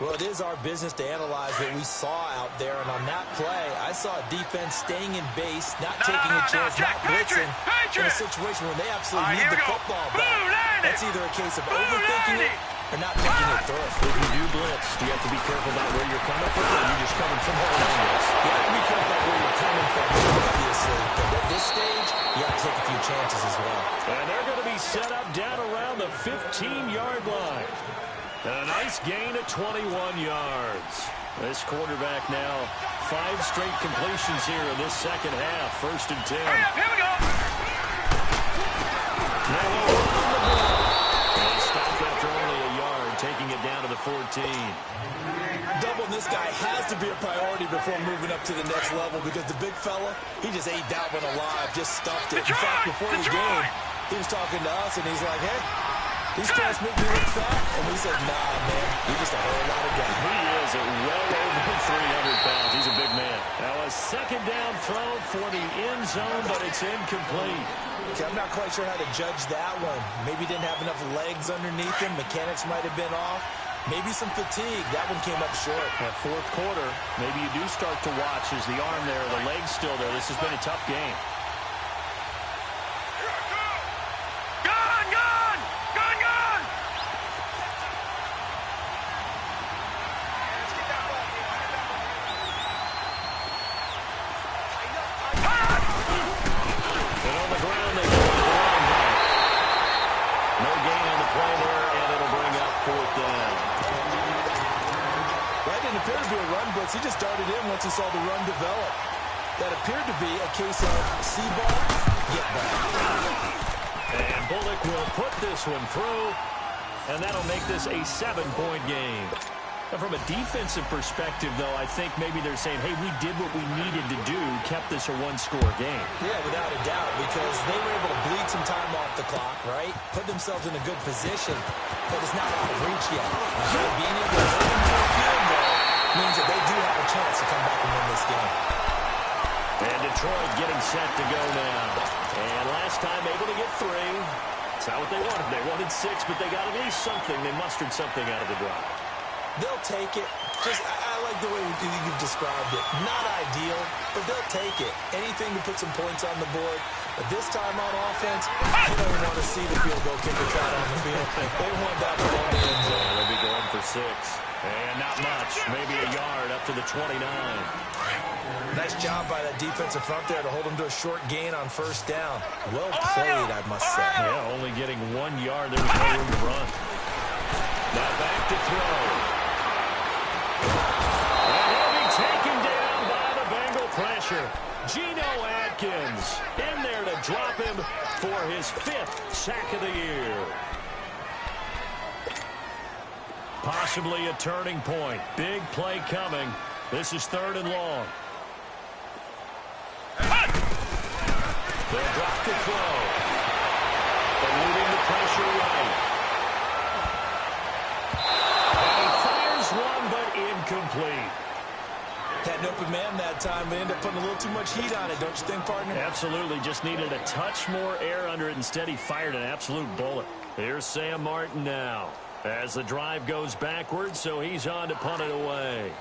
Well, it is our business to analyze what we saw out there, and on that play, I saw a defense staying in base, not taking a chance, not blitzing, in a situation where they absolutely need the football back. That's either a case of overthinking it or not thinking it through. If you do blitz, do you have to be careful about where you're coming from, or are you just coming from all angles? You have to be careful about where you're coming from, obviously, but at this stage, you have to take a few chances as well. And they're going to be set up down around the 15-yard line. A nice gain of 21 yards. This quarterback now 5 straight completions here in this second half. 1st and 10. Hurry up, here we go. Now they'll run the ball. They stopped after only a yard, taking it down to the 14. Doubling this guy has to be a priority before moving up to the next level, because the big fella, he just ate that one alive, just stuffed it. In fact, before the game, he was talking to us, and he's like, hey, these guys make me look fat. And we said, nah, man, you're just a whole lot of guy. He is at well over 300 pounds. He's a big man. Now a second down throw for the end zone, but it's incomplete. Okay, I'm not quite sure how to judge that one. Maybe didn't have enough legs underneath him. Mechanics might have been off. Maybe some fatigue. That one came up short. That 4th quarter, maybe you do start to watch as the arm there, the leg's still there. This has been a tough game. He just darted in once he saw the run develop. That appeared to be a case of see ball, get back. And Bullock will put this one through, and that'll make this a 7-point game. And from a defensive perspective, though, I think maybe they're saying, hey, we did what we needed to do, kept this a 1-score game. Yeah, without a doubt, because they were able to bleed some time off the clock, right? Put themselves in a good position, but it's not out of reach yet. Being able to hold them to a field goal means that they do have a chance to come back and win this game. And Detroit getting set to go now. And last time able to get 3. It's not what they wanted. They wanted 6, but they got at least something. They mustered something out of the drive. They'll take it. I like the way you've described it. Not ideal, but they'll take it. Anything to put some points on the board. But this time on offense, they don't want to see the field goal kicker out on the field. They want that ball in the end zone. They'll be going for 6. And not much. Maybe a yard up to the 29. Nice job by that defensive front there to hold him to a short gain on 1st down. Well played, I must say. Yeah, only getting 1 yard. There was no room to run. Now back to throw. And he'll be taken down by the Bengal pressure. Geno Atkins in there to drop him for his 5th sack of the year. Possibly a turning point. Big play coming. This is 3rd and long. They'll drop the throw. Eluding the pressure right. And he fires one, but incomplete. Had an open man that time, but ended up putting a little too much heat on it, don't you think, partner? Absolutely. Just needed a touch more air under it. Instead, he fired an absolute bullet. Here's Sam Martin now, as the drive goes backwards, so he's on to punt it away.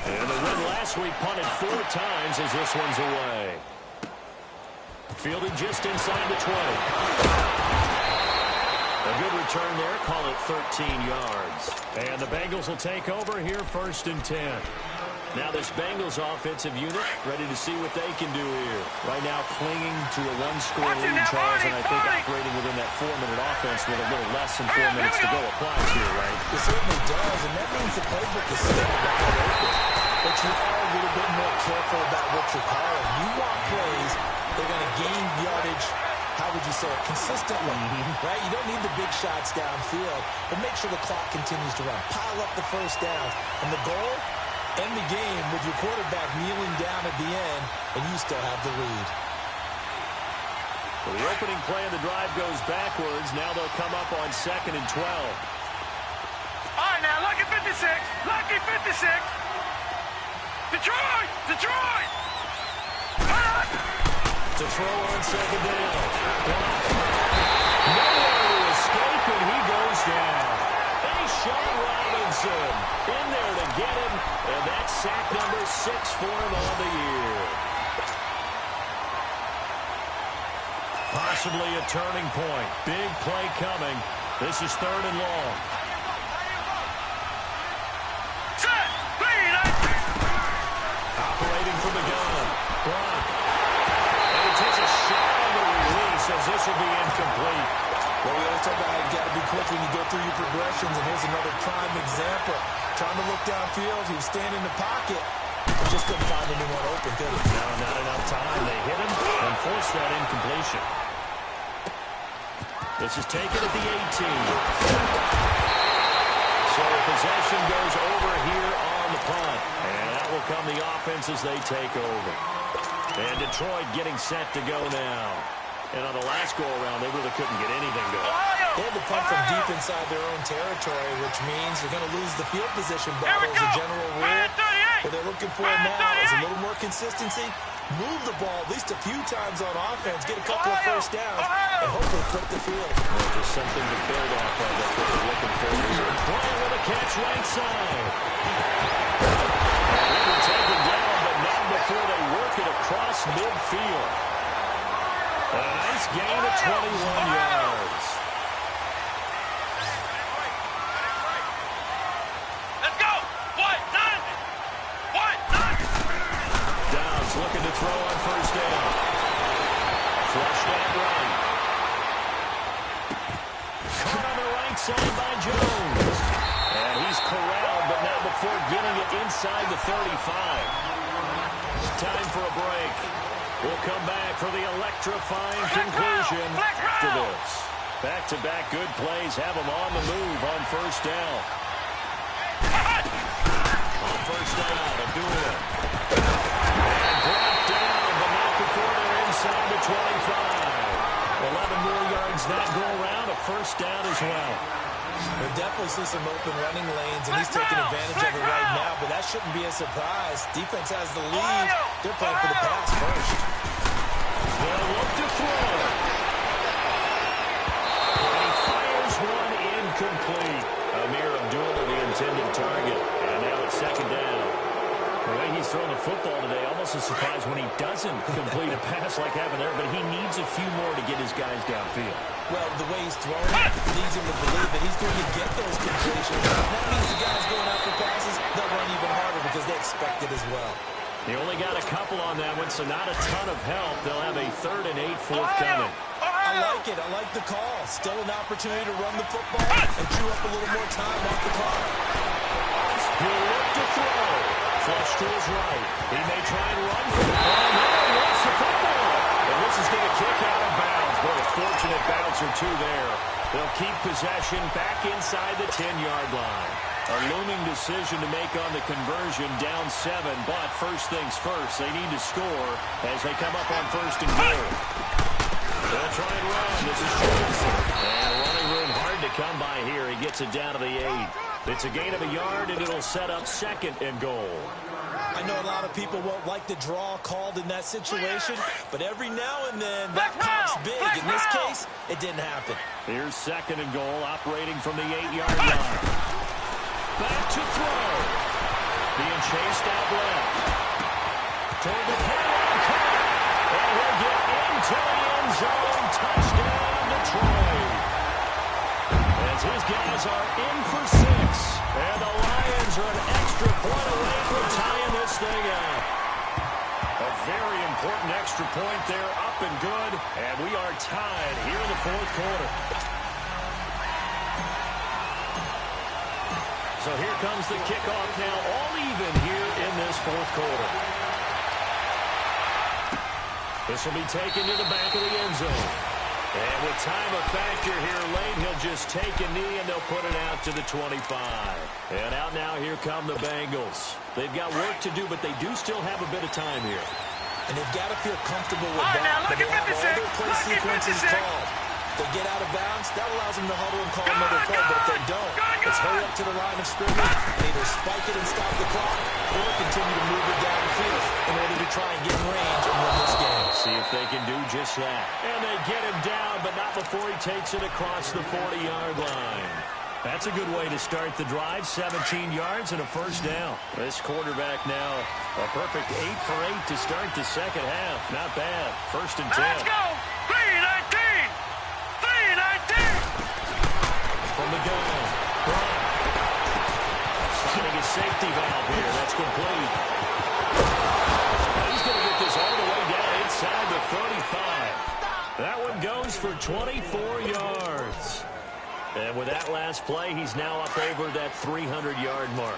And the win last week punted 4 times as this one's away. Fielded just inside the 20. A good return there. Call it 13 yards. And the Bengals will take over here 1st and 10. Now this Bengals offensive unit ready to see what they can do here. Right now clinging to a one-score lead, Charles, and I think operating within that 4-minute offense with a little less than 4 minutes to go applies here, right? It certainly does, and that means the playbook is still wide open. But you are a little bit more careful about what you're calling. You want plays that are going to gain yardage, how would you say it, consistently, right? You don't need the big shots downfield, but make sure the clock continues to run. Pile up the first downs. And the goal? End the game with your quarterback kneeling down at the end, and you still have the lead. Well, the opening play of the drive goes backwards. Now they'll come up on 2nd and 12. All right, now, lucky 56. Lucky 56. Detroit! Detroit! To throw on 2nd down. Nowhere to escape, and he goes down. Sean Robinson in there to get him, and that's sack number 6 for him on the year. Possibly a turning point. Big play coming. This is 3rd and long. Set! Lead! Operating from the gun. Block. And he takes a shot on the release as this will be incomplete. Well, we always talk about how you got to be quick when you go through your progressions, and here's another prime example. Trying to look downfield, he was standing in the pocket, and just couldn't find anyone open, could he? No, not enough time. They hit him and forced that incompletion. This is taken at the 18. So possession goes over here on the punt, and that will come the offense as they take over. And Detroit getting set to go now. And on the last go-around, they really couldn't get anything going. They had to punt from deep inside their own territory, which means they're going to lose the field position battle as a general rule. What they're looking for now is a little more consistency, move the ball at least a few times on offense, get a couple of first downs, and hopefully flip the field. Well, just something to build off of. That's what they're looking for here. Bryant with a catch right side. They were taken down, but not before they work it across midfield. A nice gain of 21 yards. Let's go! What? None! What? None! Downs looking to throw on 1st down. Flushed out right. Caught on the right side by Jones. And he's corralled, but not before getting it inside the 35. Time for a break. We'll come back for the electrifying conclusion after this. Back-to-back good plays have them on the move on 1st down. On 1st down, Abdullah. And brought down, but not before they're inside the 25. 11 more yards that go around, a 1st down as well. We'll definitely see some open running lanes, and he's taking advantage of it right now, but that shouldn't be a surprise. Defense has the lead. They're playing for the pass first. They'll look to throw. And he fires one incomplete. Amir Abdullah, the intended target. And now it's 2nd down. The way he's throwing the football today, almost a surprise when he doesn't complete a pass like happened there, but he needs a few more to get his guys downfield. Well, the way he's throwing it leads him to believe that he's going to get those completions. That means the guys going after passes, they'll run even harder because they expect it as well. He only got a couple on that one, so not a ton of help. They'll have a 3rd and 8 forthcoming. I like it. I like the call. Still an opportunity to run the football and chew up a little more time off the clock. He'll look to throw. Flush to his right. He may try and run for the ball. No, he wants the football. And this is going to kick out of bounds. Boy, a fortunate bounce or two there. They'll keep possession back inside the 10-yard line. A looming decision to make on the conversion, down 7, but first things first, they need to score as they come up on 1st and goal. They'll try and run. This is Johnson. And running room hard to come by here. He gets it down to the 8. It's a gain of a yard, and it'll set up 2nd and goal. I know a lot of people won't like the draw called in that situation, but every now and then that pops big. In this case, it didn't happen. Here's 2nd and goal, operating from the 8-yard line. Back to throw. Being chased out left. Toward the pylon cut. And he'll get into the end zone. Touchdown, Detroit. As his guys are in for 6. And the Lions are an extra point away from tying this thing out. A very important extra point there, up and good. And we are tied here in the fourth quarter. So here comes the kickoff now, all even here in this fourth quarter. This will be taken to the back of the end zone. And with time a factor here late, he'll just take a knee and they'll put it out to the 25. And out now, here come the Bengals. They've got work to do, but they do still have a bit of time here. And they've got to feel comfortable with that. But they have all their play sequences called. If they get out of bounds, that allows them to huddle and call another play. But if they don't, it's hurry up to the line of scrimmage and either spike it and stop the clock or continue to move it down the field in order to try and get in range and win this game. See if they can do just that. And they get him down, but not before he takes it across the 40-yard line. That's a good way to start the drive. 17 yards and a first down. This quarterback now, a perfect 8 for 8 to start the second half. Not bad. First and 10. Let's go! 3-19! 3-19! From the gun. Brown. Finding a safety valve here. That's complete. He's going to get this all the way down inside the 35. That one goes for 24 yards. And with that last play, he's now up over that 300-yard mark.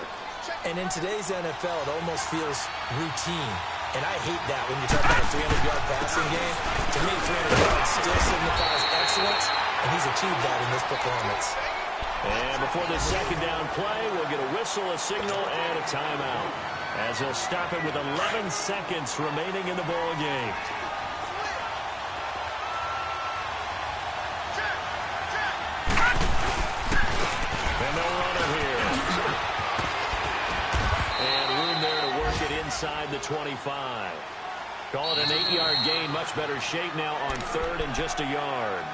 And in today's NFL, it almost feels routine. And I hate that when you talk about a 300-yard passing game. To me, 300 yards still signifies excellence, and he's achieved that in this performance. And before the second down play, we'll get a whistle, a signal, and a timeout, as he'll stop it with 11 seconds remaining in the ball game. And they'll run it here. And room there to work it inside the 25. Call it an 8-yard gain. Much better shape now on third and just a yard.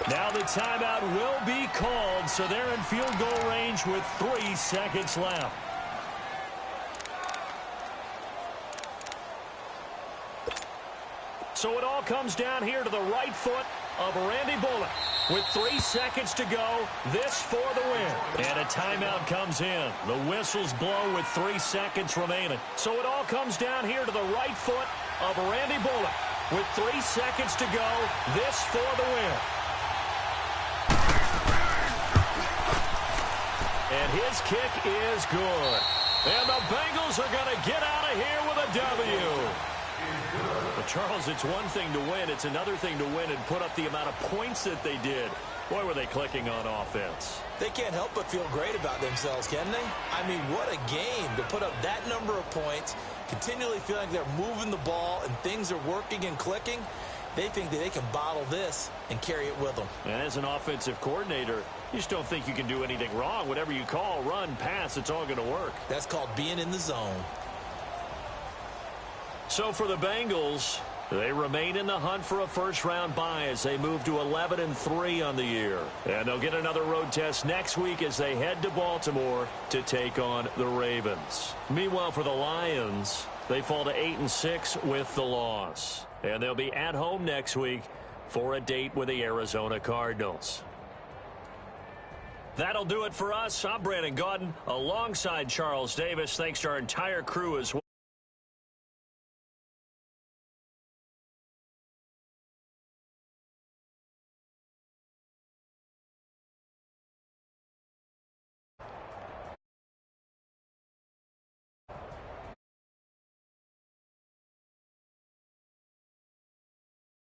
Now the timeout will be called, so they're in field goal range with 3 seconds left. So it all comes down here to the right foot of Randy Bullock. With 3 seconds to go, this for the win. And a timeout comes in. The whistles blow with 3 seconds remaining. So it all comes down here to the right foot of Randy Bullock. With 3 seconds to go, this for the win. And his kick is good. And the Bengals are going to get out of here with a W. But Charles, it's one thing to win. It's another thing to win and put up the amount of points that they did. Boy, were they clicking on offense. They can't help but feel great about themselves, can they? I mean, what a game to put up that number of points, continually feel like they're moving the ball and things are working and clicking. They think that they can bottle this and carry it with them. And as an offensive coordinator, you just don't think you can do anything wrong. Whatever you call, run, pass, it's all going to work. That's called being in the zone. So for the Bengals, they remain in the hunt for a first-round bye as they move to 11-3 on the year. And they'll get another road test next week as they head to Baltimore to take on the Ravens. Meanwhile, for the Lions, they fall to 8-6 with the loss. And they'll be at home next week for a date with the Arizona Cardinals. That'll do it for us. I'm Brandon Gaudin alongside Charles Davis. Thanks to our entire crew as well.